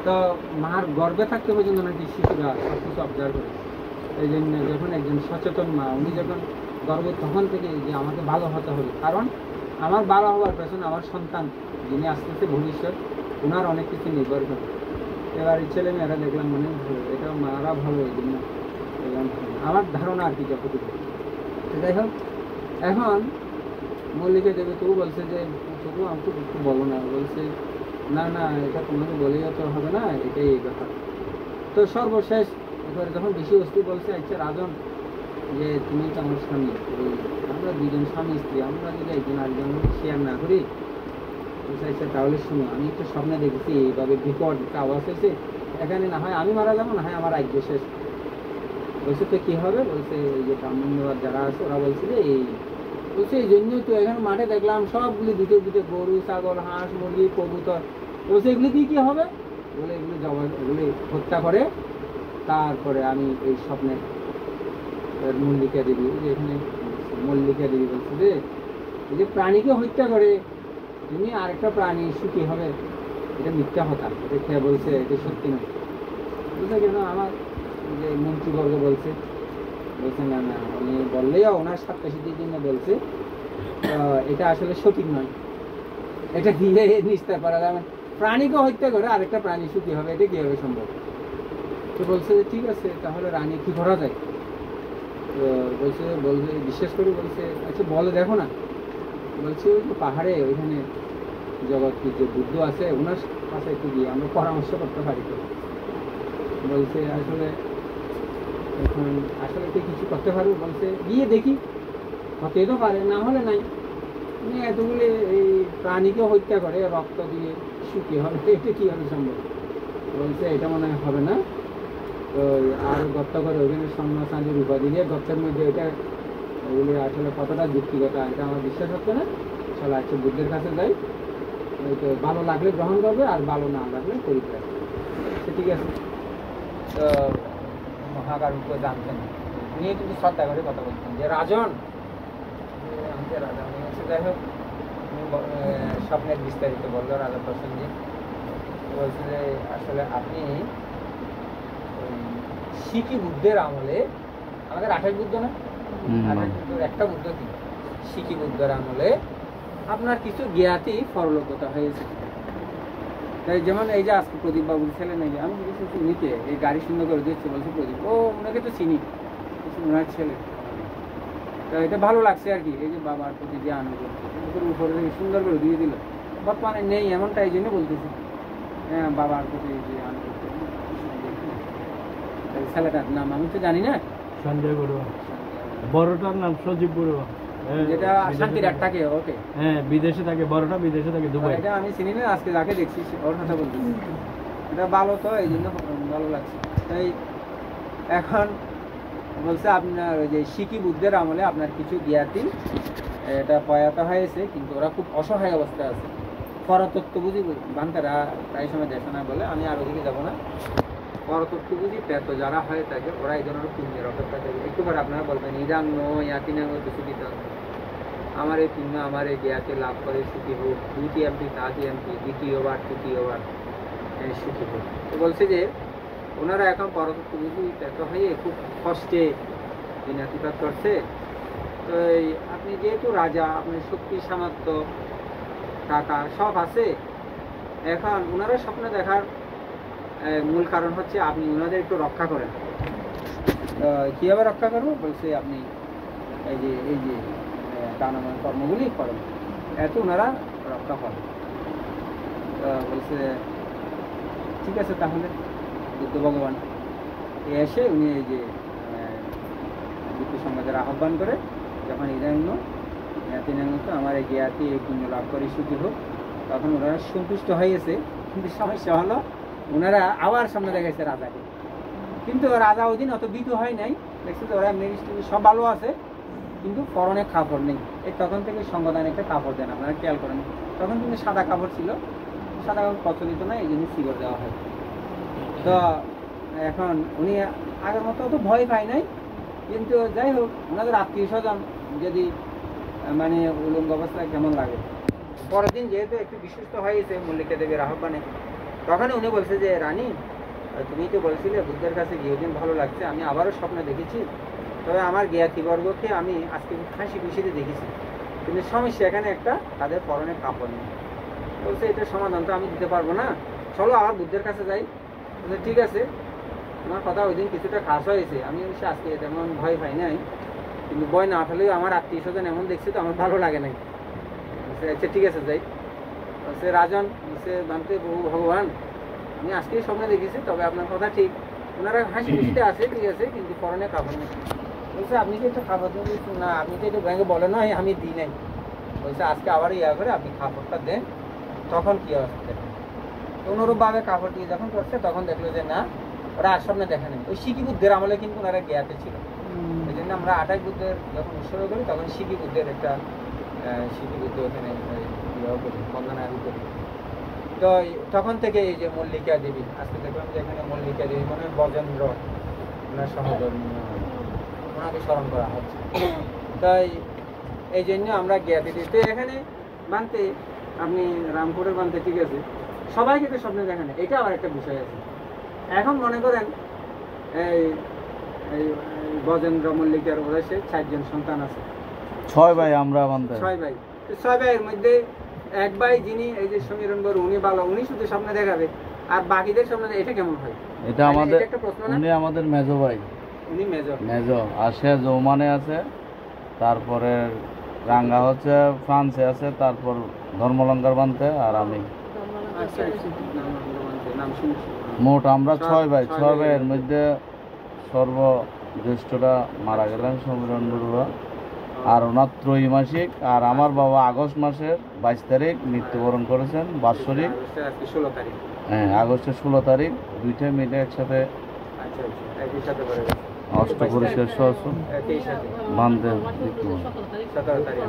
তো মার গর্ভে থাকতে পর্যন্ত নাকি শিশুরা সব কিছু অবজার্ভ করে। এই জন্য যখন একজন সচেতন মা উনি যখন গর্ভ তখন থেকে যে আমাকে ভালো হতে হবে, কারণ আমার ভালো হওয়ার পেছনে আমার সন্তান যিনি আস্তে আস্তে ভবিষ্যৎ ওনার অনেক কিছু নির্ভর করে। এবার এই ছেলে মেয়েরা দেখলাম মনে ভালো, এটা মারা ভালো, এই জন্য আমার ধারণা আর কি যতটুকু। যাই হোক, এখন মল্লিকা দেবী তবু বলছে যে তবু আমাকে একটু বলো না, বলছে না না এটা তোমাকে বলেই তো হবে না, এটাই এই ব্যাপার। তো সর্বশেষ এবারে যখন বেশি অস্থির বলছে আচ্ছা রাজন যে তুমি তো আমার স্বামী, আমরা দুজন স্বামী স্ত্রী, আমরা যদি একজন আরেকজন শেয়ার না করি, আচ্ছা তাহলে শুনো আমি একটু স্বপ্নে দেখেছি এইভাবে বিকট একটা আওয়াজ হয়েছে, এখানে না হয় আমি মারা যাবো না হয় আমার রাজ্য শেষ। বলছে তো কী হবে? বলছে এই যে ব্রাহ্মণবাদ যারা আছে ওরা বলছে যে এই বলছে এই জন্যই তো এখানে মাঠে দেখলাম সবগুলি দুটো দুটো গরু ছাগল হাঁস মুরগি কবুতর, বলছে এগুলি দিয়ে কী হবে? বলে এগুলি জবাই এগুলি হত্যা করে তারপরে আমি এই স্বপ্নে মল্লিকা দেবী যে এখানে মল্লিকা দেবী বলছে যে এই যে প্রাণীকে হত্যা করে তুমি আরেকটা প্রাণী সুখী হবে, এটা মিথ্যা কথা, এটা খেয়ে বলছে এটা সত্যি নয়। বুঝলে কেন আমার যে মন্ত্রীবর্গ বলছে না না উনি বললেও ওনার সাপ্তাহিকের জন্য বলছে এটা আসলে সঠিক নয়, এটা দিয়ে নিস্তার করা যাবে। প্রাণীকে হত্যা করে আরেকটা প্রাণী সুখী হবে, এটা কীভাবে সম্ভব? তো বলছে যে ঠিক আছে তাহলে রানী কী করা যায়? তো বলছে বিশ্বাস করে বলছে আচ্ছা বলে দেখো না। বলছে ওই যে পাহাড়ে ওইখানে জগৎ যে বুদ্ধ আছে ওনার কাছে একটু গিয়ে আমরা পরামর্শ করতে পারি। তো বলছে আসলে এখন আসলে কি কিছু করতে পারবো? বলছে গিয়ে দেখি, হতে তো পারে না হলে নাই, এতগুলি এই প্রাণীকে হত্যা করে রক্ত দিয়ে সুখী হবে, এটা কীভাবে সম্ভব? বলছে এটা মনে হবে না, তো আর গর্ত করে ওইখানে স্বর্ণ চাঁদির উপাধি দিয়ে গর্তের মধ্যে এটা ওগুলি আসলে কতটা যুক্তিগতা এটা আমার বিশ্বাস হচ্ছে না। চলো আচ্ছা বুদ্ধের কাছে যাই, ওই তো ভালো লাগলে গ্রহণ করবে আর ভালো না লাগলে পরিত্যাগ করবে। ঠিক আছে। তো মহাকারুকে জানতেন, উনি কিন্তু শ্রদ্ধা করে কথা বলতেন যে রাজন রাজা উনি হচ্ছে। যাই হোক স্বপ্নের বিস্তারিত বললো রাজা প্রসেনজি। বলছে যে আসলে আপনি শিখি বুদ্ধের আমলে, আমাদের 28 বুদ্ধ না, 28 বুদ্ধের একটা বুদ্ধ কি শিখি বুদ্ধের আমলে আপনার কিছু জ্ঞাতি পরলোকতা হয়েছে। তাই যেমন এই যে আজকে প্রদীপ বাবুর ছেলে নেই, আমি জিজ্ঞেস উনিকে এই গাড়ি সুন্দর করে দিচ্ছে, বলছে প্রদীপ ও ওনাকে তো চিনি, ওনার ছেলে। তো এটা ভালো লাগছে আর কি, এই যে বাবার প্রতি যে আনন্দ উপরে সুন্দর করে দিয়ে দিল, বর্তমানে নেই এমনটা এই জন্য বলতেছি। হ্যাঁ বাবার প্রতি যে আনন্দ। ছেলেটার নাম আমি তো জানি না, সঞ্জয় বড়ুয়া, বড়টার নাম সজীব বড়ুয়া, যেটা শান্তির একটাকে ওকে হ্যাঁ বিদেশে থাকে, বড়টা বিদেশে থাকে দুবাই। এটা আমি চিনি না, আজকে যাকে দেখছি ওর কথা বলতেছি। এটা ভালো তো এই জন্য ভালো লাগছে। তাই এখন বলছে আপনার ওই যে শিখি বুদ্ধের আমলে আপনার কিছু জ্ঞাতি এটা প্রয়াত হয়েছে, কিন্তু ওরা খুব অসহায় অবস্থায় আছে। পরতত্ত্ব বুঝি বান্তারা প্রায় সময় দেশনা বলে, আমি আর ওদিকে যাবো না। পরতত্ত্ব বুঝি প্রেত যারা হয় থাকে ওরা এই ধরনের পুণ্যের অপেক্ষা থাকে। একটু পরে আপনারা বলবেন ইরান্ন ইয়াকিনাঙ্গ কিছু দিতে আমার এই পুণ্য আমার এই জ্ঞাতে লাভ করে সুখী হোক, দ্বিতীয়টি তাঁতি দ্বিতীয়বার তৃতীয়বার সুখী হোক। তো বলছে যে ওনারা এখন পরতত্ত্ব বুঝি প্রেত হয়ে খুব কষ্টে দিনাতিপাত করছে। তো আপনি যেহেতু রাজা, আপনার শক্তি সামর্থ্য টাকা সব আছে, এখন ওনারা স্বপ্ন দেখার মূল কারণ হচ্ছে আপনি ওনাদের একটু রক্ষা করেন। কীভাবে রক্ষা করবো? বলছে আপনি এই যে দানময় কর্মগুলি করেন, এত ওনারা রক্ষা করেন। বলছে ঠিক আছে তাহলে বুদ্ধ ভগবান এসে উনি এই যে বুদ্ধ সমাজের আহ্বান করে যখন ইদান্য জ্ঞাতিনাঙ্গত আমার এই জ্ঞাতি এই পুণ্য লাভ করে সুখী হোক, তখন ওনারা সন্তুষ্ট হয়েছে। কিন্তু সমস্যা হলো ওনারা আবার সামনে দেখাইছে রাজাকে, কিন্তু রাজা ওই দিন অত বিতু হয় নাই, দেখছি তো ওরা মিনিস্ট্রি সব ভালো আছে কিন্তু পরনে কাপড় নেই। এই তখন থেকে সংবিধান একটা কাপড় দেন, আপনারা খেয়াল করেন। তখন কিন্তু সাদা কাপড় ছিল, সাদা কাপড় প্রচলিত না, এই জন্য শিকড় দেওয়া হয়। তো এখন উনি আগের মতো অত ভয় পায় নাই, কিন্তু যাই হোক ওনাদের আত্মীয় স্বজন যদি মানে উলঙ্গ অবস্থায় কেমন লাগে। পরের দিন যেহেতু একটু বিশ্বস্ত হয়েছে মল্লিকা দেবীর আহ্বানে, তখন উনি বলছে যে রানী, তুমি তো বলছিলে বুদ্ধের কাছে গিয়েদিন ভালো লাগছে, আমি আবারও স্বপ্নে দেখেছি, তবে আমার জ্ঞাতিবর্গকে আমি আজকে হাসি খুশিতে দেখেছি, কিন্তু সমস্যা এখানে একটা, তাদের পরনে কাপড় নেই। বলছে এটার সমাধান তো আমি দিতে পারবো না, চলো আবার বুদ্ধের কাছে যাই। বলছে ঠিক আছে, তোমার কথা ওই দিন কিছুটা খাস হয়েছে, আমি অবশ্য আজকে তেমন ভয় পাই নাই, কিন্তু ভয় না পেলেও আমার আত্মীয় স্বজন এমন দেখছি তো আমার ভালো লাগে নাই। বলছে আচ্ছা ঠিক আছে যাই। বলছে রাজন, বলছে ভাবতে বহু ভগবান, আমি আজকেই স্বপ্নে দেখেছি, তবে আপনার কথা ঠিক, ওনারা হাসি খুশিতে আছে ঠিক আছে, কিন্তু পরনে কাপড় নেই। বলছে আপনি কি একটু খাবার দিয়েছেন? না, আপনি তো একটু ব্যাংকে বলেন নয় আমি দিই নাই। বলছে আজকে আবার ইয়া করে আপনি কাপড়টা দেন, তখন কি অবস্থা দেখেন। অনুরূপভাবে কাপড় দিয়ে যখন করছে তখন দেখলো যে না, ওরা আর স্বপ্নে দেখে নেই। ওই শিখি বুদ্ধের আমলে কিন্তু ওনারা জ্ঞাতে ছিল, এই জন্য আমরা 28 বুদ্ধের যখন উৎসর্গ করি তখন শিখি বুদ্ধের একটা শিখি বুদ্ধ ওখানে বন্দনায়ন করি। তো তখন থেকে এই যে মল্লিকা দেবী, আজকে দেখলাম যে এখানে মল্লিকা দেবী মানে বজেন্দ্র ওনার সহধর্মী, ওনাকে স্মরণ করা হচ্ছে। তাই এই জন্য আমরা জ্ঞাতি দিই। তো এখানে বানতে আপনি রামপুরের বানতে ঠিক আছে, সবাইকে তো স্বপ্নে দেখেন, এটা আবার একটা বিষয় আছে। এখন মনে করেন এই এই বজেন্দ্র মল্লিকার ওরা সে 4 জন সন্তান আছে, 6 ভাই আমরা বানতে। 6 ভাই। তো 6 ভাইয়ের মধ্যে এক ভাই যিনি এই যে সমীরণ বড়, উনি ভালো, উনি শুধু স্বপ্নে দেখাবে, আর বাকিদের স্বপ্নে এটা কেমন হয়? এটা আমাদের, একটা প্রশ্ন না? উনি আমাদের মেজো ভাই, উনি মেজর। মেজো আর সে জৌমানে আছে, তারপরে রাঙ্গা হচ্ছে ফ্রান্সে আছে, তারপর ধর্মলঙ্কার বানতে, আর আমি। আচ্ছা আচ্ছা, নাম শুনছি। মোট আমরা 6 ভাই। 6 ভাইয়ের মধ্যে সর্বজ্যেষ্ঠটা মারা গেলেন সমীরণ বড়ুয়া, আর ওনার ত্রৈমাসিক, আর আমার বাবা আগস্ট মাসের 22 তারিখ মৃত্যুবরণ করেছেন বাৎসরিক। আজকে 16 তারিখ। হ্যাঁ, আগস্টের 16 তারিখ, দুইটা মিলে একসাথে আচ্ছা আচ্ছা, একই সাথে করে গেছে। অষ্টপরিশের সহস্র একই সাথে বান্ধে মৃত্যুবরণ। 17 তারিখ।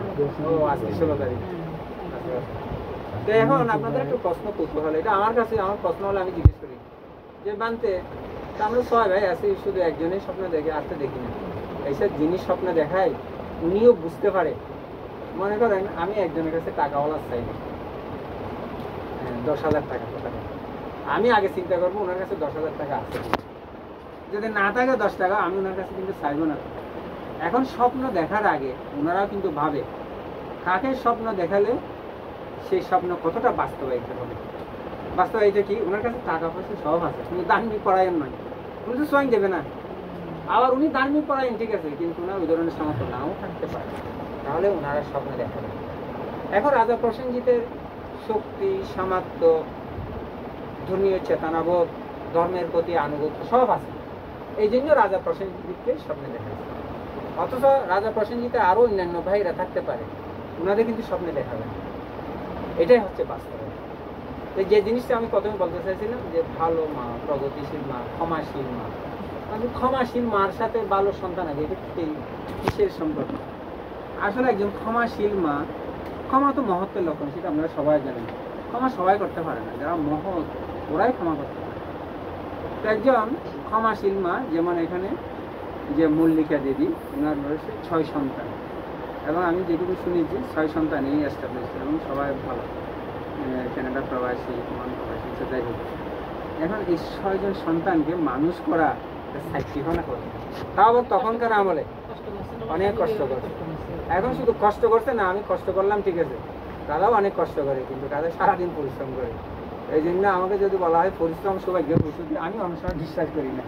ও আজকে 16 তারিখ। আচ্ছা আচ্ছা। তো এখন আপনাদের একটু প্রশ্ন কৌতূহল, এটা আমার কাছে, আমার প্রশ্ন হলে আমি জিজ্ঞেস করি যে বানতে আমরা 6 ভাই আছি, শুধু একজনের স্বপ্ন দেখে আর তো দেখি না, এইসব জিনিস স্বপ্ন দেখায় উনিও বুঝতে পারে। মনে করেন আমি একজনের কাছে টাকাওয়ালা চাই না, 10,000 টাকা, আমি আগে চিন্তা করবো ওনার কাছে 10,000 টাকা আছে কিনা। যদি না থাকে 10 টাকা, আমি ওনার কাছে কিন্তু চাইবো না। এখন স্বপ্ন দেখার আগে ওনারাও কিন্তু ভাবে কাকে স্বপ্ন দেখালে সেই স্বপ্ন কতটা বাস্তবায়িত হবে। বাস্তবায়িত কি, ওনার কাছে টাকা পয়সা সব আছে, কিন্তু ধার্মিক পরায়ণ নয়, উনি তো স্বয়ং দেবে না। আবার উনি ধার্মিক পরায়ণ ঠিক আছে, কিন্তু ওনার ওই ধরনের সামর্থ্য নাও থাকতে পারে, তাহলে ওনারা স্বপ্ন দেখাবে। এখন রাজা প্রসেনজিতের শক্তি, সামর্থ্য, ধর্মীয় চেতনাবোধ, ধর্মের প্রতি আনুগত্য সব আছে, এই জন্য রাজা প্রসেনজিৎকে স্বপ্নে দেখাচ্ছে। অথচ রাজা প্রসেনজিতের আরো অন্যান্য ভাইরা থাকতে পারে, ওনাদের কিন্তু স্বপ্নে দেখাবে না। এটাই হচ্ছে বাস্তব। যে জিনিসটা আমি প্রথমে বলতে চাইছিলাম যে ভালো মা, প্রগতিশীল মা, ক্ষমাশীল মা, মানে ক্ষমাশীল মার সাথে ভালো সন্তান আগে, এটা কিসের সম্পর্ক? আসলে একজন ক্ষমাশীল মা, ক্ষমা তো মহত্বের লক্ষণ, সেটা আমরা সবাই জানি। ক্ষমা সবাই করতে পারে না, যারা মহৎ ওরাই ক্ষমা করতে পারে। তো একজন ক্ষমাশীল মা, যেমন এখানে যে মল্লিকা দেবী, ওনার রয়েছে 6 সন্তান, এবং আমি যেটুকু শুনেছি 6 সন্তানই এস্টাবলিশ, এবং সবাই ভালো, কানাডা প্রবাসী, ওমান প্রবাসী, যাই হোক। এখন এই 6 জন সন্তানকে মানুষ করা সাইক্রিফানা করে, তাও আবার তখনকার আমলে অনেক কষ্ট করছে। এখন শুধু কষ্ট করছে না, আমি কষ্ট করলাম ঠিক আছে, তারাও অনেক কষ্ট করে, কিন্তু তাদের সারাদিন পরিশ্রম করে। এই জন্য আমাকে যদি বলা হয় পরিশ্রম সৌভাগ্যের প্রসূতি, আমি অনেক সময় বিশ্বাস করি না।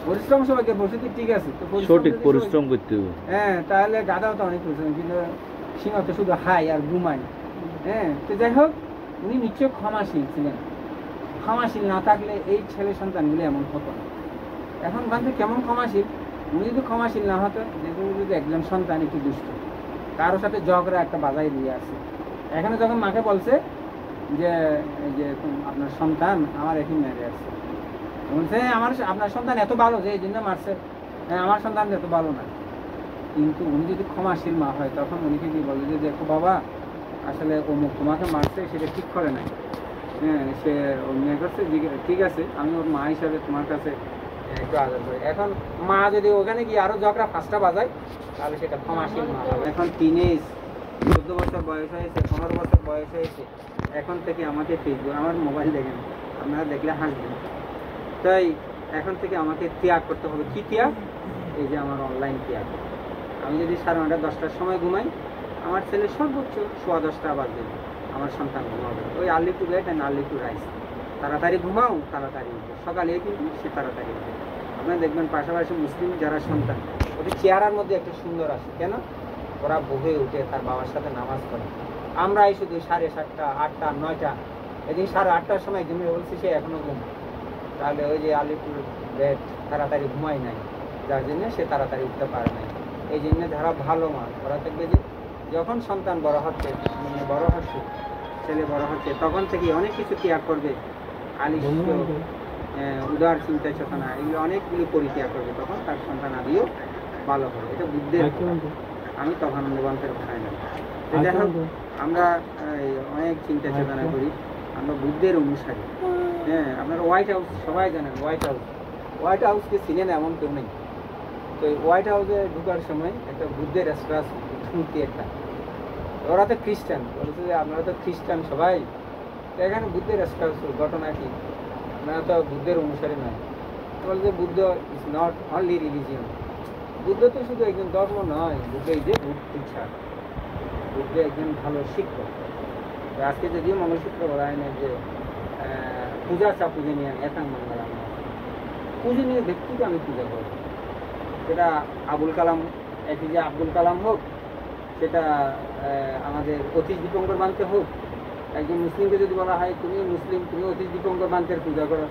পরিশ্রম সৌভাগ্যের প্রসূতি ঠিক আছে, তো সঠিক পরিশ্রম করতে হবে। হ্যাঁ, তাহলে গাধাও তো অনেক পরিশ্রম, কিন্তু সিংহ তো শুধু হাই আর ঘুমায়। হ্যাঁ, তো যাই হোক, উনি নিশ্চয় ক্ষমাশীল ছিলেন। ক্ষমাশীল না থাকলে এই ছেলে সন্তানগুলো এমন হতো না। এখন বান্ধব কেমন ক্ষমাশীল, উনি যদি ক্ষমাশীল না হতো, যদি একজন সন্তান একটু দুষ্ট, কারোর সাথে ঝগড়া একটা বাজাই দিয়ে আসে, এখানে যখন মাকে বলছে যে এই যে আপনার সন্তান আমার একই মেরে আসছে, বলছে আপনার সন্তান এত ভালো যে এই জন্য মারছে, আমার সন্তান এত ভালো না। কিন্তু উনি যদি ক্ষমাশীল মা হয়, তখন উনিকে কি বলবে যে দেখো বাবা, আসলে অমুক তোমাকে মারছে, সেটা ঠিক করে নাই, হ্যাঁ সে অন্যায় করছে, ঠিক আছে আমি ওর মা হিসাবে তোমার কাছে একটু আদর করি। এখন মা যদি ওখানে গিয়ে আরো ঝগড়া 5টা বাজায়, তাহলে সেটা ক্ষমাশীল মা হবে। এখন টিনেজ 14 বছর বয়স হয়েছে, 15 বছর বয়স হয়েছে, এখন থেকে আমাকে ফেসবুক, আমার মোবাইল দেখেন, আপনারা দেখলে হাসবেন। তাই এখন থেকে আমাকে ত্যাগ করতে হবে। কি ত্যাগ? এই যে আমার অনলাইন ত্যাগ। আমি যদি 9:30 10টার সময় ঘুমাই, আমার ছেলে সর্বোচ্চ 10:15 বাজবে আমার সন্তান ঘুমাবে। ওই early to bed and early two rice. তাড়াতাড়ি ঘুমাও, তাড়াতাড়ি উঠো। সকালে কিন্তু সে তাড়াতাড়ি উঠে। আপনারা দেখবেন পাশাপাশি মুসলিম যারা সন্তান, ওদের চেহারার মধ্যে একটা সুন্দর আসে। কেন? ওরা বহে উঠে তার বাবার সাথে নামাজ পড়ে। আমরা এই শুধু 7:30, 8টা, 9টা, এদিন 8:30টার সময় ঘুমিয়ে বলছি সে এখনো ঘুমায়। তাহলে ওই যে আর্লি টু বেড, তাড়াতাড়ি ঘুমায় নাই, যার জন্য সে তাড়াতাড়ি উঠতে পারে নাই। এই জন্য যারা ভালো মা, ওরা দেখবে যে যখন সন্তান বড় হচ্ছে, বড় হচ্ছে, ছেলে বড় হচ্ছে, তখন থেকে অনেক কিছু ত্যাগ করবে। আলিস্য উদার চিন্তা চেতনা এগুলো অনেকগুলি পরিত্যাগ করবে, তখন তার সন্তান আদিও ভালো হবে। এটা বুদ্ধের কথা। আমি তখন গ্রন্থের ভাই না। যাই হোক, আমরা অনেক চিন্তা চেতনা করি, আমরা বুদ্ধের অনুসারী। হ্যাঁ, আপনারা হোয়াইট হাউস সবাই জানেন। হোয়াইট হাউসকে চিনেন এমন কেউ নেই। তো হোয়াইট হাউসে ঢুকার সময় একটা বুদ্ধের মূর্তি একটা, ওরা তো খ্রিস্টান, বলছে যে আপনারা তো খ্রিস্টান সবাই, তো এখানে বুদ্ধের ঘটনা কি? আপনারা তো বুদ্ধের অনুসারী নয়। বলছে Buddha is not only religion. Buddha তো শুধু একজন ধর্ম নয়, বুদ্ধ এই যে গুড টিচার, বুদ্ধ একজন ভালো শিক্ষক। আজকে যদিও মঙ্গলসূত্র বলা হয় না যে পূজা চা পূজনীয় একাং মঙ্গলাম, পূজনীয় ব্যক্তিকে আমি পূজা করব। সেটা আবুল কালাম, এপিজে আব্দুল কালাম হোক, সেটা আমাদের অতীশ দীপঙ্কর বান্তে হোক। একজন মুসলিমকে যদি বলা হয় তুমি মুসলিম, তুমি অতীশ দীপঙ্কর বান্তের পূজা করো,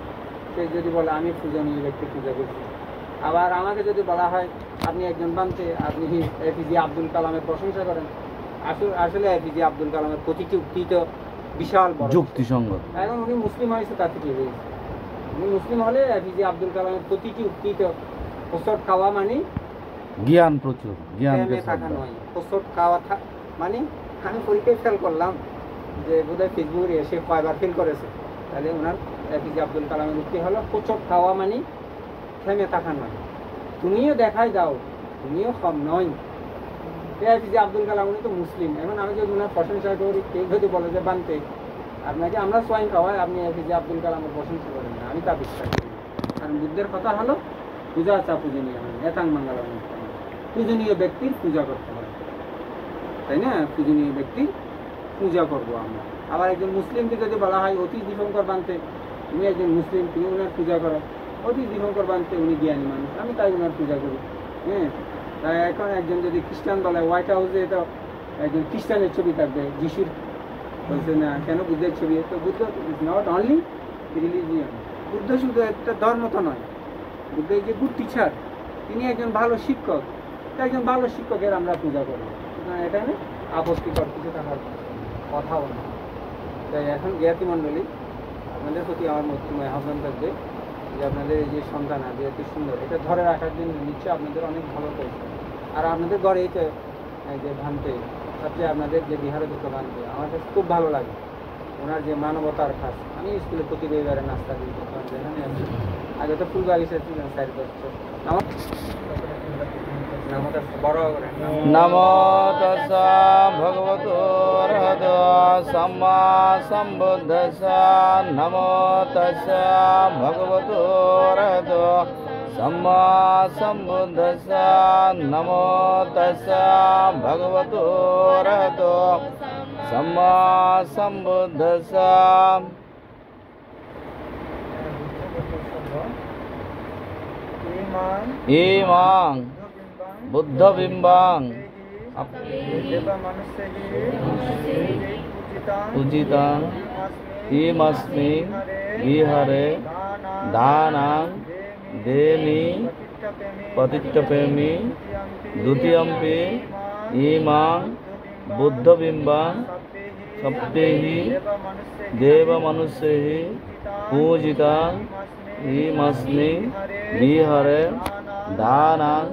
সে যদি বলে আমি পূজনীয় ব্যক্তি পূজা করছি। আবার আমাকে যদি বলা হয় আপনি একজন বান্তে, আপনি এপিজে আব্দুল কালামের প্রশংসা করেন, আসলে এপিজে আব্দুল কালামের প্রতিটি উক্তি তো বিশাল বড় যুক্তিসঙ্গত। এখন উনি মুসলিম হয়েছে, তার থেকে হয়েছে। উনি মুসলিম হলে এপিজে আব্দুল কালামের প্রতিটি উক্তি তো হোসট খাওয়া মানে জ্ঞান প্রচুর, জ্ঞানকে থাকা নয়। হোসট খাওয়া মানে আমি পরীক্ষায় ফেল করলাম যে বোধহয় ফেসবুকে এসে কয়বার ফেল করেছে। তাহলে ওনার এপিজে আব্দুল কালামের উক্তি হলো হোসট খাওয়া মানে থেমে থাকা নয়। তুমিও দেখাই দাও, তুমিও কম নয়। এপিজে আব্দুল কালাম উনি তো মুসলিম। এখন আমি যদি ওনার প্রশংসা করি, কেউ যদি বলে যে বানতে আপনাকে আমরা সোয়াইন খাওয়াই, আপনি এপিজে আব্দুল কালামের প্রশংসা করেন না, আমি তা বিশ্বাস করি। কারণ বুদ্ধের কথা হলো পূজা চা পূজনীয় একাং মঙ্গলাম, পূজনীয় ব্যক্তির পূজা করতে হবে, তাই না? পূজনীয় ব্যক্তির পূজা করবো আমরা। আবার একজন মুসলিমকে যদি বলা হয় অতীশ দীপঙ্কর বানতে, তুমি একজন মুসলিম, তুমি ওনার পূজা করো। অতীশ দীপঙ্কর বানতে উনি জ্ঞানী মানুষ, আমি তাই ওনার পূজা করি। হ্যাঁ, তাই এখন একজন যদি খ্রিস্টান বলে, হোয়াইট হাউসে তো একজন খ্রিস্টানের ছবি থাকবে, যিশুর, বলছে না কেন বুদ্ধের ছবি? তো Buddha is not only religion. Buddha শুধু একটা ধর্ম তো নয়, বুদ্ধ এই যে গুড টিচার, তিনি একজন ভালো শিক্ষক। একজন ভালো শিক্ষকের আমরা পূজা করি, এখানে আপত্তিকর কিছু থাকার কথাও না। তাই এখন জ্ঞাতি মণ্ডলী, আপনাদের প্রতি আমার মধ্যে আহ্বান থাকবে যে আপনাদের এই যে সন্তান আছে এত সুন্দর, এটা ধরে রাখার জন্য নিশ্চয়ই আপনাদের অনেক ভালো করছে। আর আপনাদের ঘরে এই যে ভান্তে, সবচেয়ে আপনাদের যে বিহারে দুঃখ ভান্তে, আমার কাছে খুব ভালো লাগে ওনার যে মানবতার কাজ। আমি স্কুলে প্রতি রবিবারে নাস্তা দিই, যেখানে আছি। আগে তো ফুলবাগিচা ছিলেন 4 বছর। নমো তাস্সা ভগবতো অরহতো সাম্মা সম্বুদ্ধাস্সা। নমো তাস্সা ভগবতো অরহতো সাম্মা সম্বুদ্ধাস্সা। নমো তাস্সা ভগবতো অরহতো সাম্মা সম্বুদ্ধাস্সা। ইমাং বুদ্ধবিম্বাং পূজিতাং ইমস্মি বিহারে দানাং দেমি পতিচ্চপেমি দ্বিতীয়ম্পি ইমাং বুদ্ধবিম্বাং সপ্তেহি দেবমনুষ্যैः পূজিতাং ইমস্মি বিহারে দানাং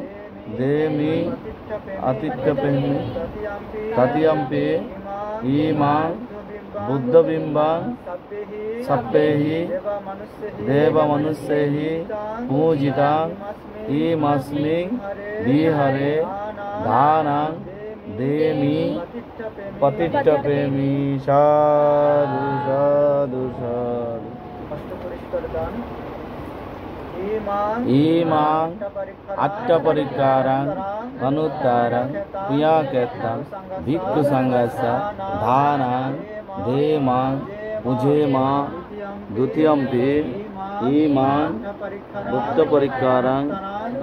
দেমি আতিথ্যপেমি তৃতীয়ম্পি ইমাং বুদ্ধবিম্বাং সপ্তেহি দেবমনুষ্যैः পূজিতাং ইমস্মি বিহারে দানাং দেমি পতিচ্চপেমি। সাধু সাধু সাধু। imang atta parikarang anuttarang puyaketam bhikkhu sangasa dhanang demang pujema dutiyampi imang bhutta parikarang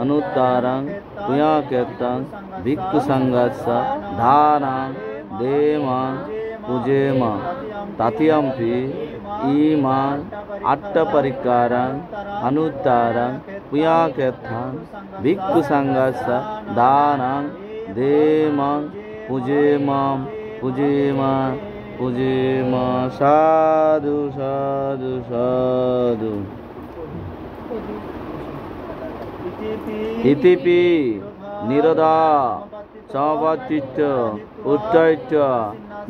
anuttarang puyaketam bhikkhu sangasa dhanang demang pujema tatiyampi imang atta parikarang anuttarang puyaketam bhikkhu sangasa dhanang demang pujemam pujema sadhu sadhu sadhu itipi niroda samavacitya uttaitya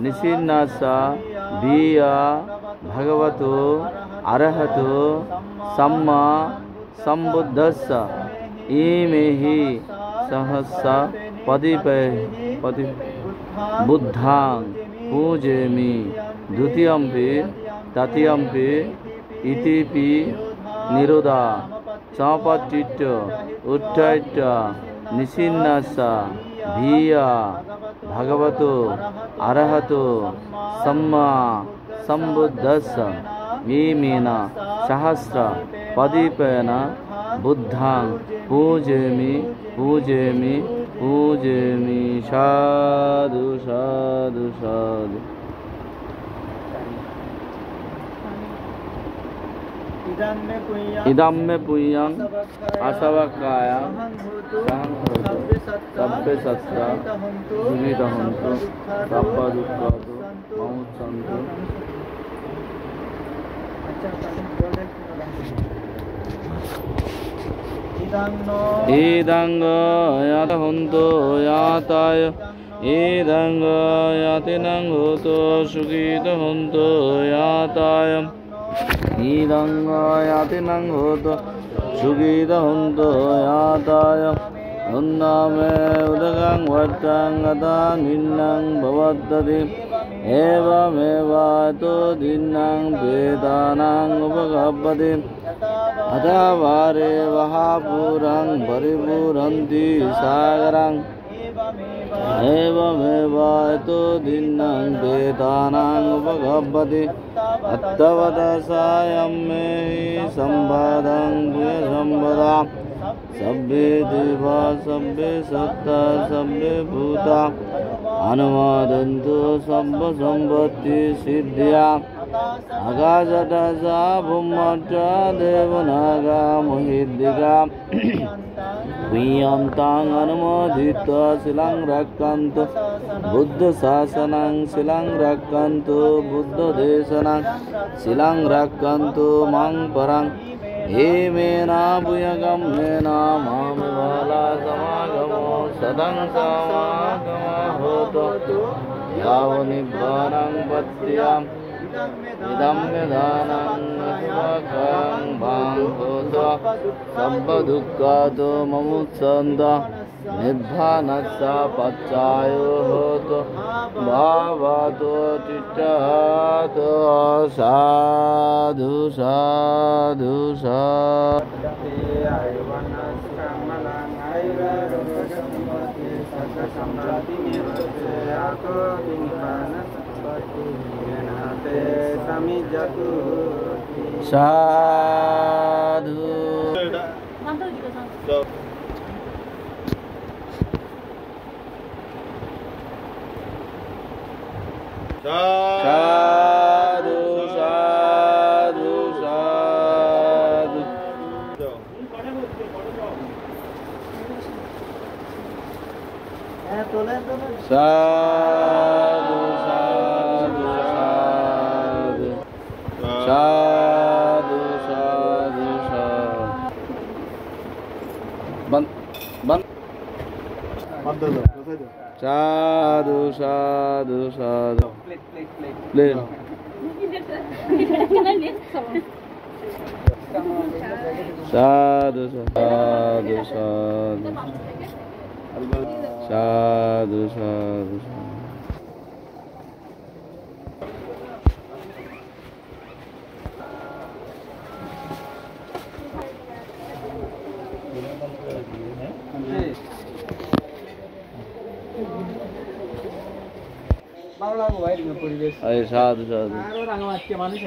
nisinnasa viya bhagavato arahato samma sambuddhassa imehi sahassa padi buddhang pujemi dutiyampi tatiyampi itipi niroda samapatitya uttaitya nisinnasa viya bhagavato arahato samma sambuddhassa imena sahasra padipena buddhang pujemi sadhu sadhu sadhu idamme punyam asavakaya sabbe satra sugita hantu sabba dukkadu mahutsantu idanga yata hantu yataya idanga yatinang hoto sugita hantu yataya idanga yatinang hoto sugita hantu yataya unname udagang vatang atang innang bhavattati evameva to dinnang vedanang upagappati adhavare vahapurang paripuranti sagarang evameva to dinnang vedanang upagappati attavadasayam mehi sambadang puya sambadam sabbe deva sabbe satta sabbe bhuta anumadantu sabba sambatti siddhya agajatasa bhummatra devanaga mohiddhika viyantang anumodhita silang rakkantu buddha sasanang silang rakkantu buddha desanang silang rakkantu mang parang Hemena puyagamena mamivala samagamo sadang samagama hoto yavanibbanang patyam idam medanang asvakang banghoto sabba dukkato mamutsanda nibbhanatsa paccayo hoto bhavato tittato sadhu sadhu sadhu sadhu sadhu sadhu sadhu sadhu sadhu sadhu sadhu sadhu sadhu ban sadhu sadhu sadhu plate sadhu sadhu sadhu sadhu sadhu ভালো লাগবো ভাই এরকম পরিবেশ এই সাধু সাধু আরো রাঙামাটিকে মানুষ